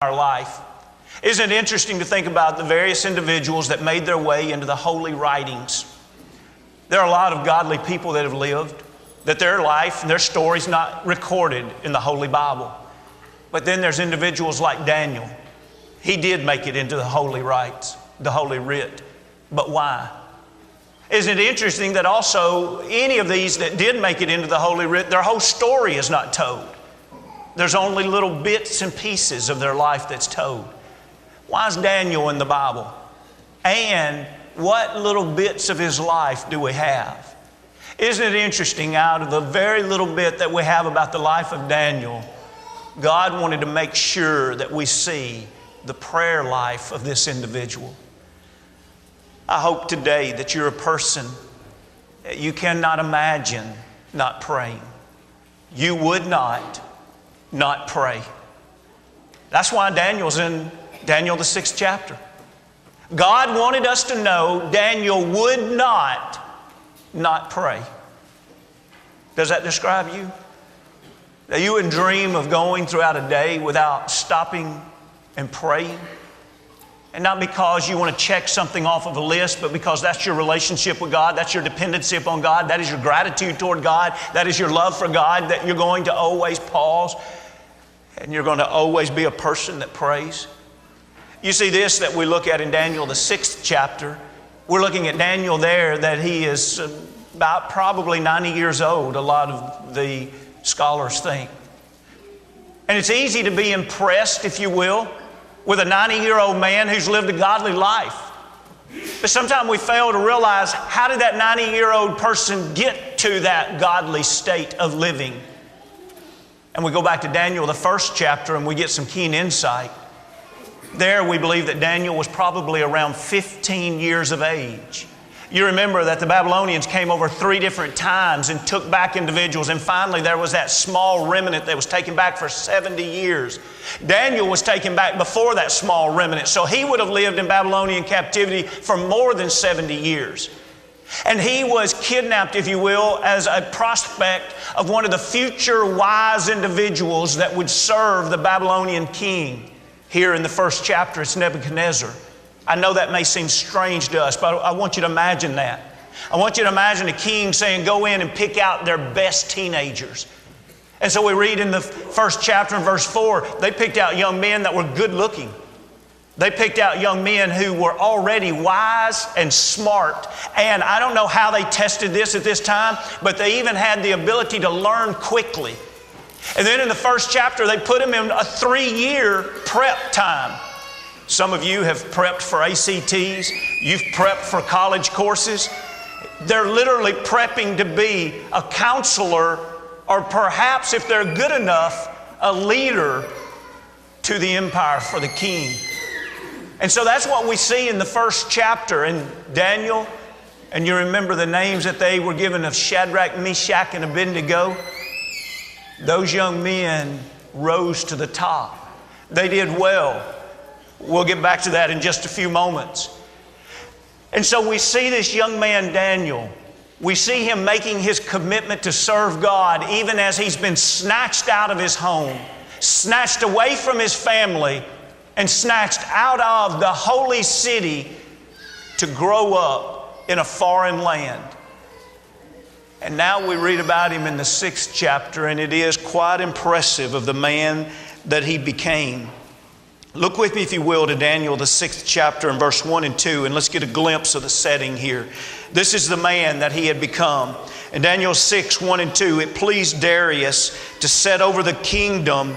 our life. Isn't it interesting to think about the various individuals that made their way into the holy writings? There are a lot of godly people that have lived, that their life and their story's not recorded in the Holy Bible. But then there's individuals like Daniel. He did make it into the holy rites, the holy writ. But why? Isn't it interesting that also any of these that did make it into the holy writ, their whole story is not told. There's only little bits and pieces of their life that's told. Why is Daniel in the Bible? And what little bits of his life do we have? Isn't it interesting, out of the very little bit that we have about the life of Daniel, God wanted to make sure that we see the prayer life of this individual. I hope today that you're a person that you cannot imagine not praying. You would not pray. That's why Daniel's in Daniel the 6th chapter. God wanted us to know Daniel would not pray. Does that describe you? That you would dream of going throughout a day without stopping and praying? And not because you want to check something off of a list, but because that's your relationship with God, that's your dependency upon God, that is your gratitude toward God, that is your love for God, that you're going to always pause and you're going to always be a person that prays. You see this that we look at in Daniel the 6th chapter. We're looking at Daniel there that he is about probably 90 years old, a lot of the scholars think. And it's easy to be impressed, if you will, with a 90-year-old man who's lived a godly life. But sometimes we fail to realize, how did that 90-year-old person get to that godly state of living? And we go back to Daniel, the 1st chapter, and we get some keen insight. There we believe that Daniel was probably around 15 years of age. You remember that the Babylonians came over 3 different times and took back individuals, and finally there was that small remnant that was taken back for 70 years. Daniel was taken back before that small remnant, so he would have lived in Babylonian captivity for more than 70 years. And he was kidnapped, if you will, as a prospect of one of the future wise individuals that would serve the Babylonian king. Here in the 1st chapter, it's Nebuchadnezzar. I know that may seem strange to us, but I want you to imagine that. I want you to imagine a king saying, go in and pick out their best teenagers. And so we read in the 1st chapter in verse 4, they picked out young men that were good looking. They picked out young men who were already wise and smart. And I don't know how they tested this at this time, but they even had the ability to learn quickly. And then in the 1st chapter, they put them in a 3-year prep time. Some of you have prepped for ACTs. You've prepped for college courses. They're literally prepping to be a counselor, or perhaps, if they're good enough, a leader to the empire for the king. And so that's what we see in the 1st chapter in Daniel. And you remember the names that they were given of Shadrach, Meshach, and Abednego. Those young men rose to the top. They did well. We'll get back to that in just a few moments. And so we see this young man, Daniel. We see him making his commitment to serve God, even as he's been snatched out of his home, snatched away from his family, and snatched out of the holy city to grow up in a foreign land. And now we read about him in the 6th chapter, and it is quite impressive of the man that he became. Look with me, if you will, to Daniel, the 6th chapter and verse 1 and 2, and let's get a glimpse of the setting here. This is the man that he had become. In Daniel 6, 1 and 2, it pleased Darius to set over the kingdom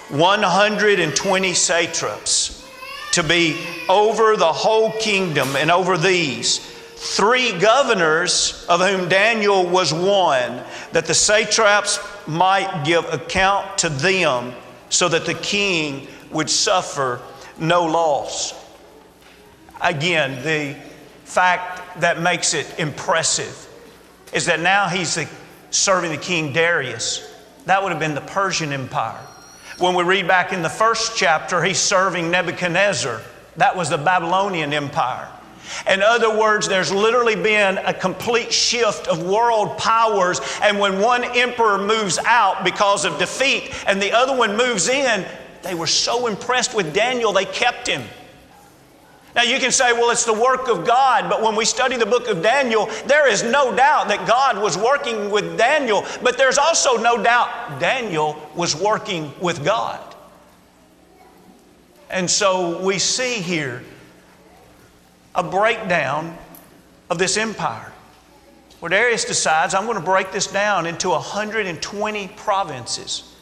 120 satraps, to be over the whole kingdom, and over these 3 governors, of whom Daniel was one, that the satraps might give account to them, so that the king would suffer no loss. Again, the fact that makes it impressive is that now he's serving the king Darius. That would have been the Persian Empire. When we read back in the 1st chapter, he's serving Nebuchadnezzar. That was the Babylonian Empire. In other words, there's literally been a complete shift of world powers, and when one emperor moves out because of defeat and the other one moves in, They were so impressed with Daniel, they kept him. Now you can say, well, it's the work of God, but when we study the book of Daniel, there is no doubt that God was working with Daniel, but there's also no doubt Daniel was working with God. And so we see here a breakdown of this empire, where Darius decides, I'm going to break this down into 120 provinces.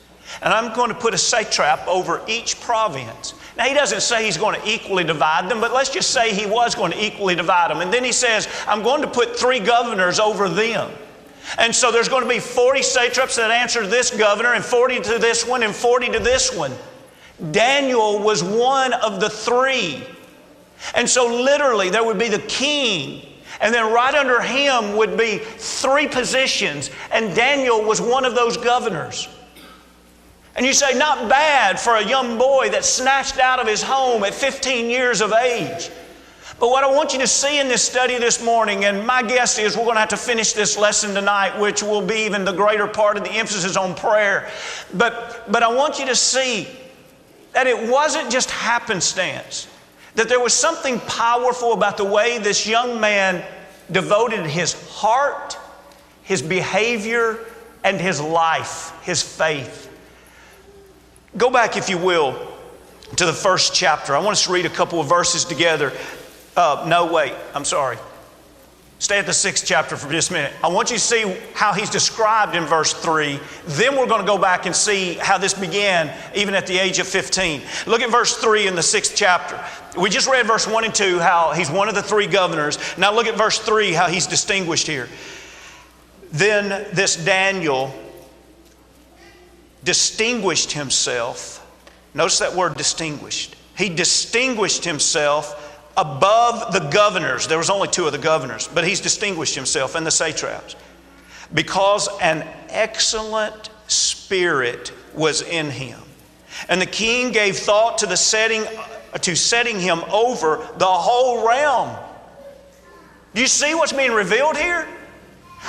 And I'm going to put a satrap over each province. Now, he doesn't say he's going to equally divide them, but let's just say he was going to equally divide them. And then he says, I'm going to put 3 governors over them. And so there's going to be 40 satraps that answer to this governor, and 40 to this one, and 40 to this one. Daniel was one of the 3. And so literally there would be the king, and then right under him would be 3 positions, and Daniel was one of those governors. And you say, not bad for a young boy that's snatched out of his home at 15 years of age. But what I want you to see in this study this morning, and my guess is we're going to have to finish this lesson tonight, which will be even the greater part of the emphasis on prayer. But I want you to see that it wasn't just happenstance, that there was something powerful about the way this young man devoted his heart, his behavior, and his life, his faith. Go back, if you will, to the first chapter. I want us to read a couple of verses together. Stay at the 6th chapter for just a minute. I want you to see how he's described in verse 3. Then we're going to go back and see how this began even at the age of 15. Look at verse 3 in the 6th chapter. We just read verse 1 and 2, how he's one of the 3 governors. Now look at verse 3, how he's distinguished here. Then this Daniel distinguished himself. Notice that word distinguished. He distinguished himself above the governors. There was only 2 of the governors, but he's distinguished himself and the satraps because an excellent spirit was in him. And the king gave thought to setting him over the whole realm. Do you see what's being revealed here?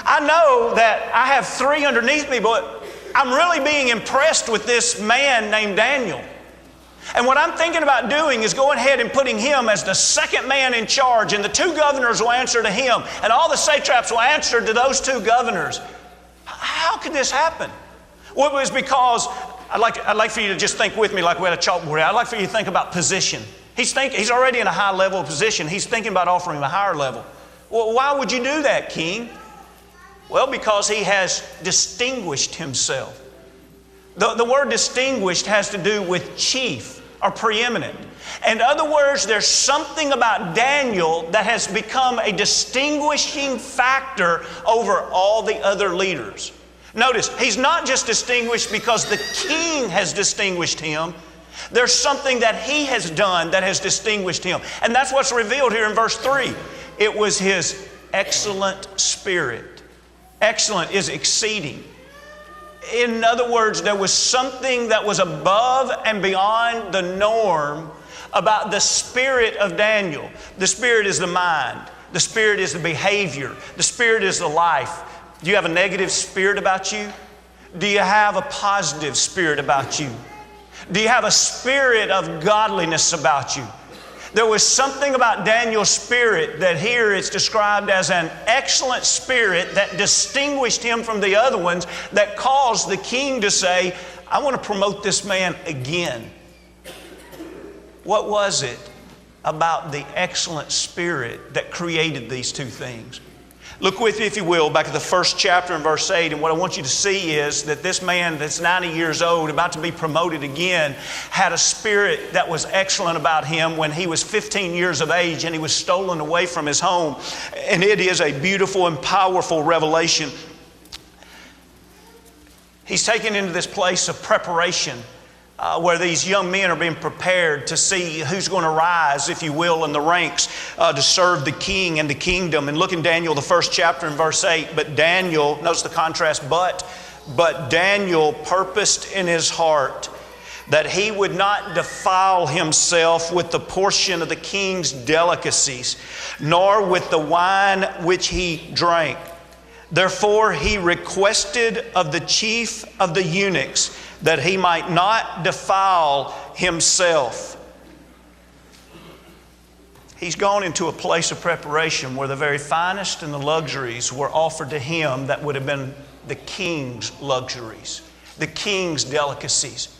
I know that I have 3 underneath me, but I'm really being impressed with this man named Daniel. And what I'm thinking about doing is going ahead and putting him as the 2nd man in charge, and the 2 governors will answer to him, and all the satraps will answer to those 2 governors. How could this happen? Well, it was because, I'd like for you to just think with me like we had a chalkboard. I'd like for you to think about position. He's already in a high level of position. He's thinking about offering him a higher level. Well, why would you do that, king? Well, because he has distinguished himself. The word distinguished has to do with chief or preeminent. In other words, there's something about Daniel that has become a distinguishing factor over all the other leaders. Notice, he's not just distinguished because the king has distinguished him. There's something that he has done that has distinguished him. And that's what's revealed here in verse 3. It was his excellent spirit. Excellent is exceeding. In other words, there was something that was above and beyond the norm about the spirit of Daniel. The spirit is the mind. The spirit is the behavior. The spirit is the life. Do you have a negative spirit about you? Do you have a positive spirit about you? Do you have a spirit of godliness about you? There was something about Daniel's spirit that here it's described as an excellent spirit that distinguished him from the other ones, that caused the king to say, I want to promote this man again. What was it about the excellent spirit that created these 2 things? Look with me, if you will, back at the 1st chapter in verse 8, and what I want you to see is that this man that's 90 years old, about to be promoted again, had a spirit that was excellent about him when he was 15 years of age and he was stolen away from his home. And it is a beautiful and powerful revelation. He's taken into this place of preparation, where these young men are being prepared to see who's going to rise, if you will, in the ranks to serve the king and the kingdom. And look in Daniel, the 1st chapter in verse 8. But Daniel, notice the contrast, but Daniel purposed in his heart that he would not defile himself with the portion of the king's delicacies, nor with the wine which he drank. Therefore he requested of the chief of the eunuchs that he might not defile himself. He's gone into a place of preparation where the very finest and the luxuries were offered to him that would have been the king's luxuries, the king's delicacies.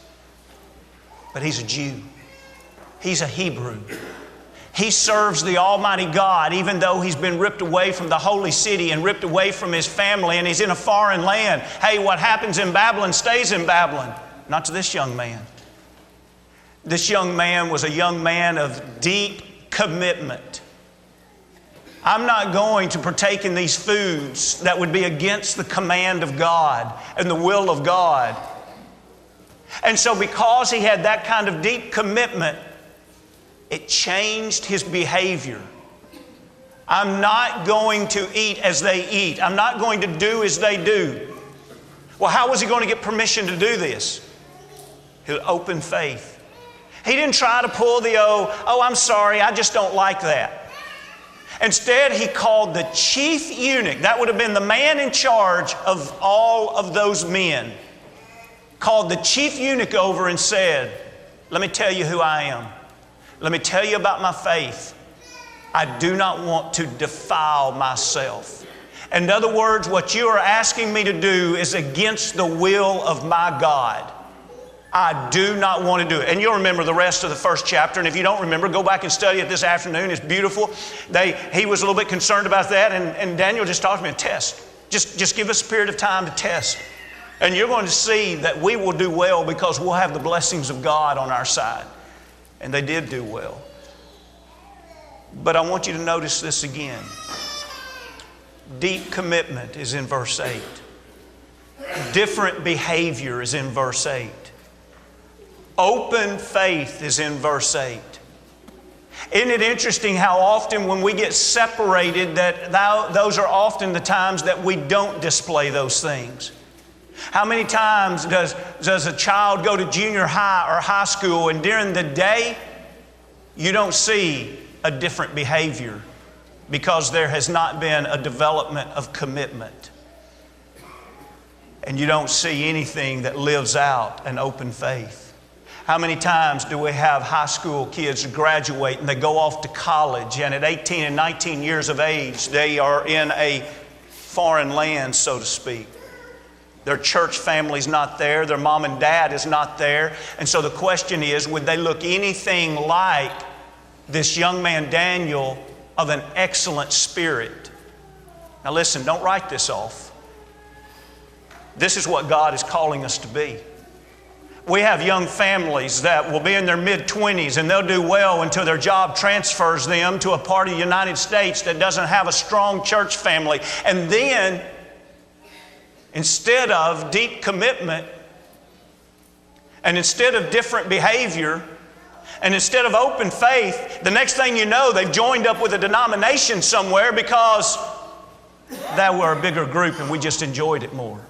But he's a Jew. He's a Hebrew. He serves the Almighty God even though he's been ripped away from the holy city and ripped away from his family and he's in a foreign land. Hey, what happens in Babylon stays in Babylon. Not to this young man. This young man was a young man of deep commitment. I'm not going to partake in these foods that would be against the command of God and the will of God. And so because he had that kind of deep commitment, it changed his behavior. I'm not going to eat as they eat. I'm not going to do as they do. Well, how was he going to get permission to do this? His open faith. He didn't try to pull the, I'm sorry, I just don't like that. Instead, he called the chief eunuch, that would have been the man in charge of all of those men, called the chief eunuch over and said, let me tell you who I am. Let me tell you about my faith. I do not want to defile myself. In other words, what you are asking me to do is against the will of my God. I do not want to do it. And you'll remember the rest of the first chapter. And if you don't remember, go back and study it this afternoon. It's beautiful. He was a little bit concerned about that. And Daniel just taught me a test. Just give us a period of time to test. And you're going to see that we will do well because we'll have the blessings of God on our side. And they did do well. But I want you to notice this again. Deep commitment is in verse 8. Different behavior is in verse 8. Open faith is in verse 8. Isn't it interesting how often when we get separated that those are often the times that we don't display those things? How many times does a child go to junior high or high school and during the day you don't see a different behavior because there has not been a development of commitment? And you don't see anything that lives out an open faith. How many times do we have high school kids graduate and they go off to college and at 18 and 19 years of age they are in a foreign land, so to speak. Their church family's not there, their mom and dad is not there. And so the question is, would they look anything like this young man Daniel of an excellent spirit? Now listen, don't write this off. This is what God is calling us to be. We have young families that will be in their mid-20s and they'll do well until their job transfers them to a part of the United States that doesn't have a strong church family. And then, instead of deep commitment, and instead of different behavior, and instead of open faith, the next thing you know, they've joined up with a denomination somewhere because they were a bigger group and we just enjoyed it more.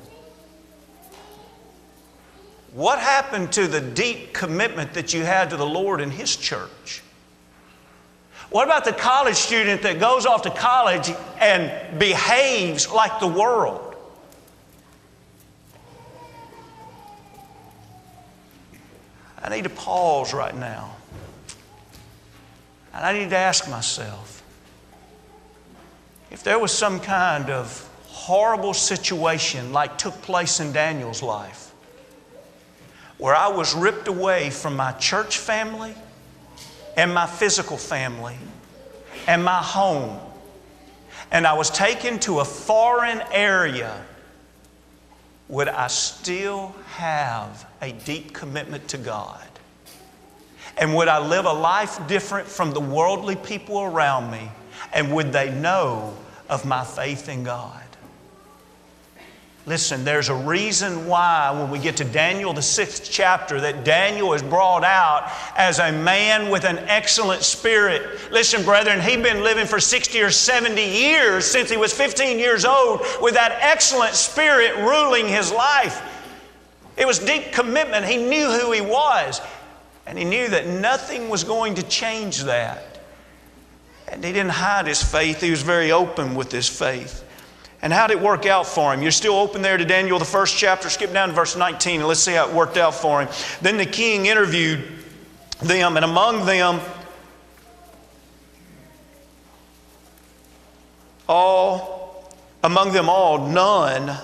What happened to the deep commitment that you had to the Lord and His church? What about the college student that goes off to college and behaves like the world? I need to pause right now. And I need to ask myself, if there was some kind of horrible situation like took place in Daniel's life, where I was ripped away from my church family and my physical family and my home, and I was taken to a foreign area, would I still have a deep commitment to God? And would I live a life different from the worldly people around me? And would they know of my faith in God? Listen, there's a reason why when we get to Daniel, the 6th chapter, that Daniel is brought out as a man with an excellent spirit. Listen, brethren, he'd been living for 60 or 70 years since he was 15 years old with that excellent spirit ruling his life. It was deep commitment. He knew who he was, and he knew that nothing was going to change that. And he didn't hide his faith. He was very open with his faith. And how did it work out for him? You're still open there to Daniel, the 1st chapter. Skip down to verse 19 and let's see how it worked out for him. Then the king interviewed them, and among them all, none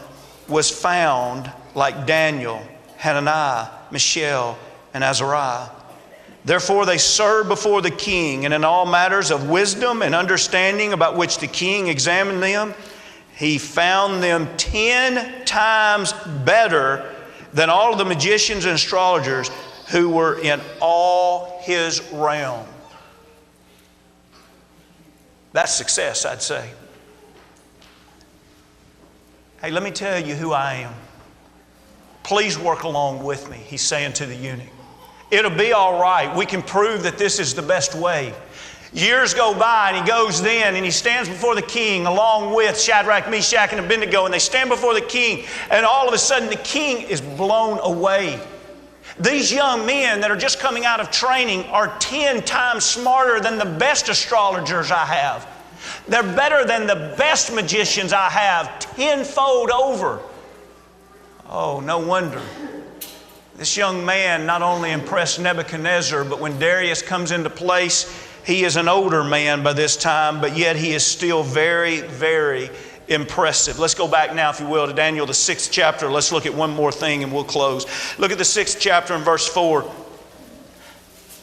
was found like Daniel, Hananiah, Mishael, and Azariah. Therefore they served before the king, and in all matters of wisdom and understanding about which the king examined them, he found them 10 times better than all of the magicians and astrologers who were in all his realm. That's success, I'd say. Hey, let me tell you who I am. Please work along with me, he's saying to the eunuch. It'll be all right. We can prove that this is the best way. Years go by and he goes then and he stands before the king along with Shadrach, Meshach, and Abednego, and they stand before the king, and all of a sudden the king is blown away. These young men that are just coming out of training are 10 times smarter than the best astrologers I have. They're better than the best magicians I have, tenfold over. Oh, no wonder. This young man not only impressed Nebuchadnezzar, but when Darius comes into place, he is an older man by this time, but yet he is still very, very impressive. Let's go back now, if you will, to Daniel, the 6th chapter. Let's look at one more thing and we'll close. Look at the 6th chapter and verse 4.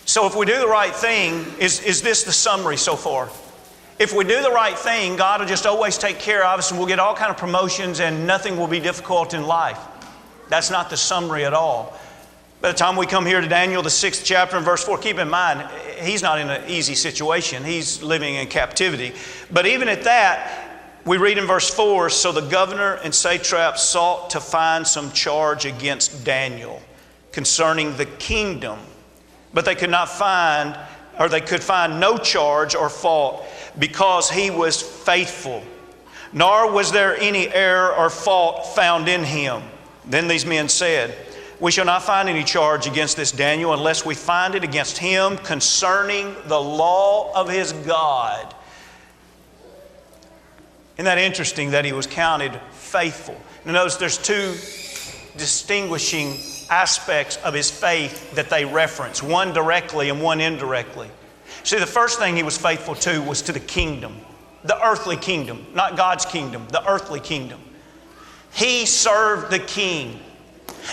So if we do the right thing, is this the summary so far? If we do the right thing, God will just always take care of us and we'll get all kind of promotions and nothing will be difficult in life. That's not the summary at all. By the time we come here to Daniel, the 6th chapter and verse 4, keep in mind, he's not in an easy situation. He's living in captivity. But even at that, we read in verse 4, so the governor and satraps sought to find some charge against Daniel concerning the kingdom. But they could not find, or they could find no charge or fault, because he was faithful. Nor was there any error or fault found in him. Then these men said, we shall not find any charge against this Daniel unless we find it against him concerning the law of his God. Isn't that interesting that he was counted faithful? Now notice there's two distinguishing aspects of his faith that they reference, one directly and one indirectly. See, the first thing he was faithful to was to the kingdom, the earthly kingdom, not God's kingdom, the earthly kingdom. He served the king.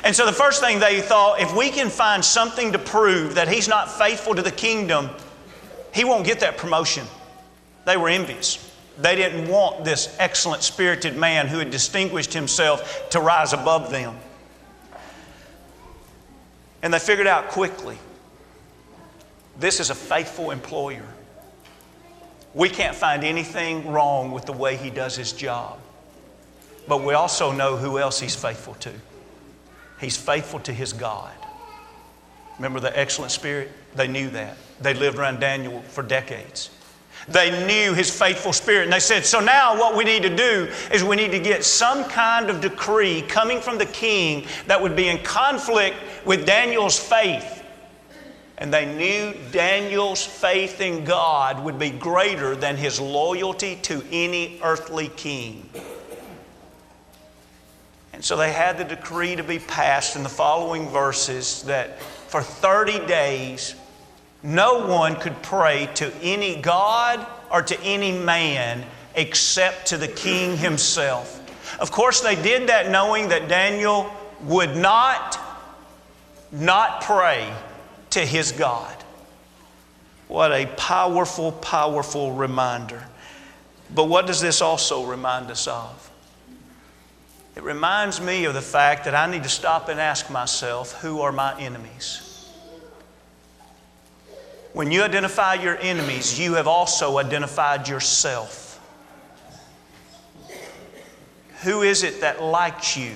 And so the first thing they thought, if we can find something to prove that he's not faithful to the kingdom, he won't get that promotion. They were envious. They didn't want this excellent spirited man who had distinguished himself to rise above them. And they figured out quickly, this is a faithful employer. We can't find anything wrong with the way he does his job. But we also know who else he's faithful to. He's faithful to his God. Remember the excellent spirit? They knew that. They lived around Daniel for decades. They knew his faithful spirit. And they said, so now what we need to do is we need to get some kind of decree coming from the king that would be in conflict with Daniel's faith. And they knew Daniel's faith in God would be greater than his loyalty to any earthly king. And so they had the decree to be passed in the following verses that for 30 days, no one could pray to any god or to any man except to the king himself. Of course, they did that knowing that Daniel would not pray to his God. What a powerful, powerful reminder. But what does this also remind us of? It reminds me of the fact that I need to stop and ask myself, who are my enemies? When you identify your enemies, you have also identified yourself. Who is it that likes you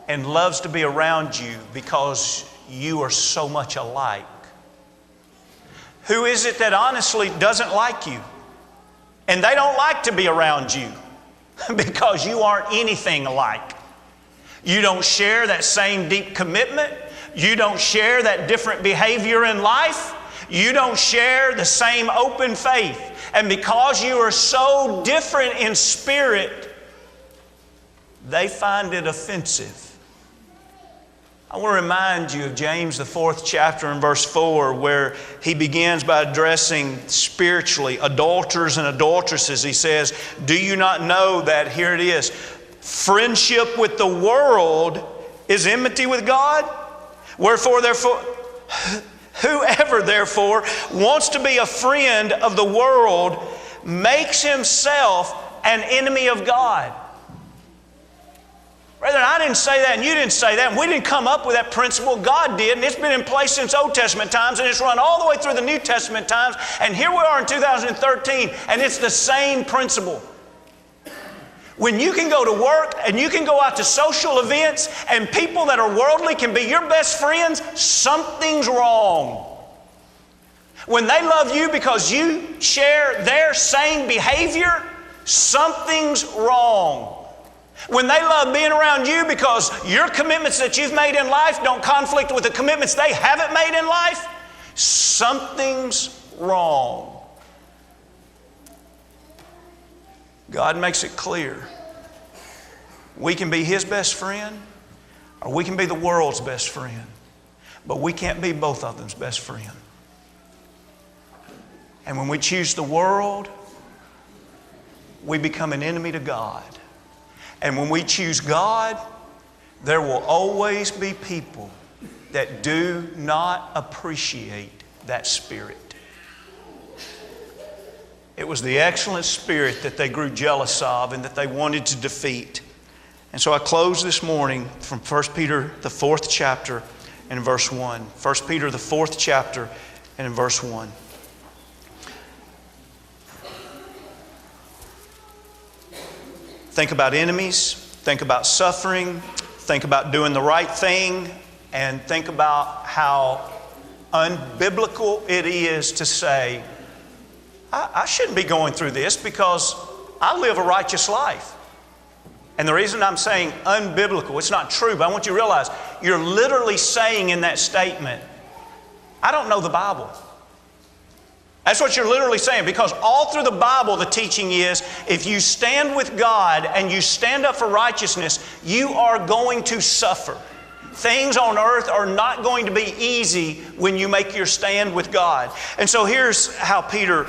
and loves to be around you because you are so much alike? Who is it that honestly doesn't like you and they don't like to be around you? Because you aren't anything alike. You don't share that same deep commitment. You don't share that different behavior in life. You don't share the same open faith. And because you are so different in spirit, they find it offensive. I want to remind you of James, the 4th chapter and verse 4, where he begins by addressing spiritually adulterers and adulteresses. He says, do you not know that, here it is, friendship with the world is enmity with God? Wherefore, therefore, whoever therefore wants to be a friend of the world makes himself an enemy of God. Brethren, I didn't say that and you didn't say that, and we didn't come up with that principle. God did, and it's been in place since Old Testament times, and it's run all the way through the New Testament times, and here we are in 2013, and it's the same principle. When you can go to work and you can go out to social events and people that are worldly can be your best friends, something's wrong. When they love you because you share their same behavior, something's wrong. When they love being around you because your commitments that you've made in life don't conflict with the commitments they haven't made in life, something's wrong. God makes it clear. We can be His best friend or we can be the world's best friend, but we can't be both of them's best friend. And when we choose the world, we become an enemy to God. And when we choose God, there will always be people that do not appreciate that spirit. It was the excellent spirit that they grew jealous of and that they wanted to defeat. And so I close this morning from 1 Peter, the 4th chapter, and verse 1. 1 Peter, the 4th chapter, and in verse 1. Think about enemies, think about suffering, think about doing the right thing, and think about how unbiblical it is to say, I shouldn't be going through this because I live a righteous life. And the reason I'm saying unbiblical, it's not true, but I want you to realize you're literally saying in that statement, I don't know the Bible. That's what you're literally saying, because all through the Bible the teaching is if you stand with God and you stand up for righteousness, you are going to suffer. Things on earth are not going to be easy when you make your stand with God. And so here's how Peter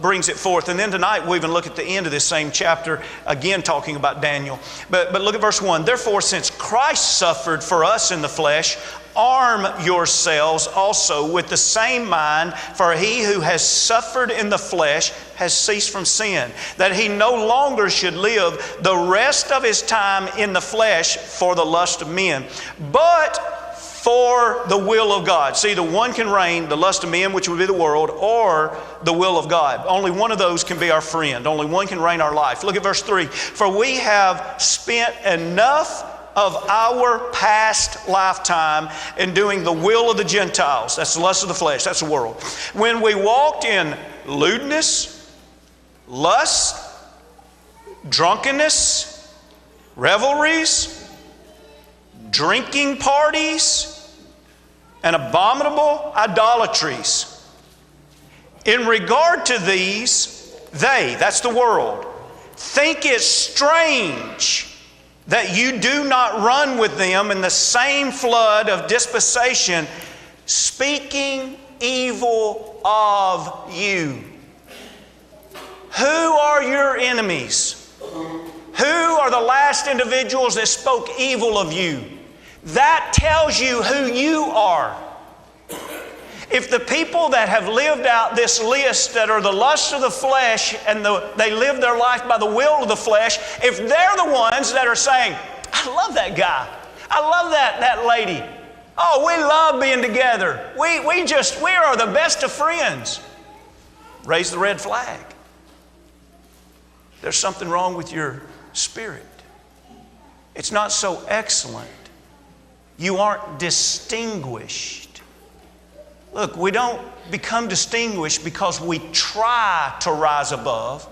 brings it forth. And then tonight we'll even look at the end of this same chapter, again talking about Daniel. But look at verse 1. Therefore, since Christ suffered for us in the flesh, arm yourselves also with the same mind, for he who has suffered in the flesh has ceased from sin, that he no longer should live the rest of his time in the flesh for the lust of men, but for the will of God. See, the one can reign, the lust of men, which would be the world, or the will of God. Only one of those can be our friend. Only one can reign our life. Look at verse 3. For we have spent enough of our past lifetime in doing the will of the Gentiles. That's the lust of the flesh. That's the world. When we walked in lewdness, lust, drunkenness, revelries, drinking parties, and abominable idolatries. In regard to these, they, that's the world, think it strange that you do not run with them in the same flood of dispensation, speaking evil of you. Who are your enemies? Who are the last individuals that spoke evil of you? That tells you who you are. If the people that have lived out this list that are the lust of the flesh and they live their life by the will of the flesh, if they're the ones that are saying, I love that guy, I love that lady, oh, we love being together, we are the best of friends, raise the red flag. There's something wrong with your spirit. It's not so excellent. You aren't distinguished. Look, we don't become distinguished because we try to rise above.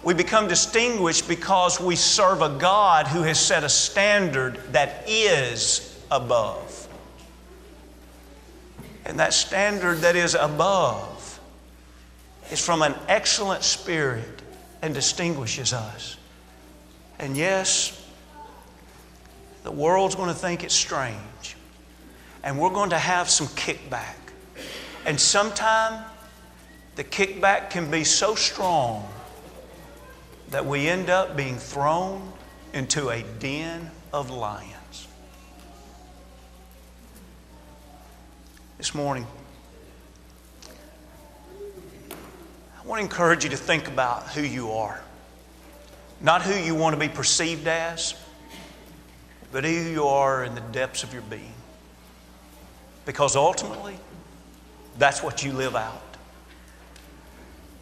We become distinguished because we serve a God who has set a standard that is above. And that standard that is above is from an excellent spirit and distinguishes us. And yes, The world's going to think it's strange. And we're going to have some kickback. And sometimes the kickback can be so strong that we end up being thrown into a den of lions. This morning, I want to encourage you to think about who you are. Not who you want to be perceived as, but who you are in the depths of your being. Because ultimately, that's what you live out.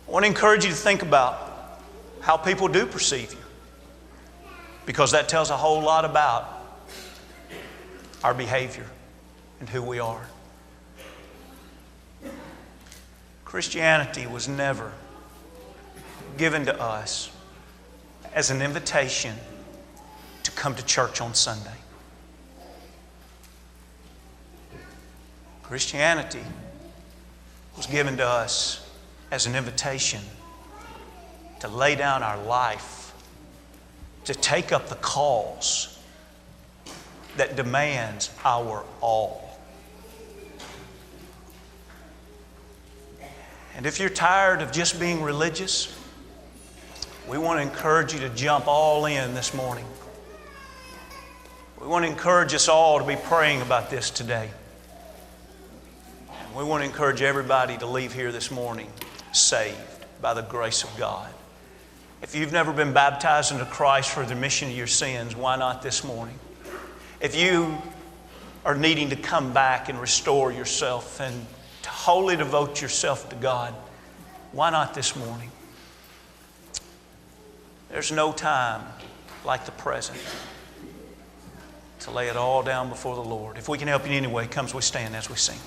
I want to encourage you to think about how people do perceive you, because that tells a whole lot about our behavior and who we are. Christianity was never given to us as an invitation to come to church on Sunday. Christianity was given to us as an invitation to lay down our life, to take up the cause that demands our all. And if you're tired of just being religious, we want to encourage you to jump all in this morning. We want to encourage us all to be praying about this today. And we want to encourage everybody to leave here this morning saved by the grace of God. If you've never been baptized into Christ for the remission of your sins, why not this morning? If you are needing to come back and restore yourself and to wholly devote yourself to God, why not this morning? There's no time like the present to lay it all down before the Lord. If we can help you in any way, come as we stand as we sing.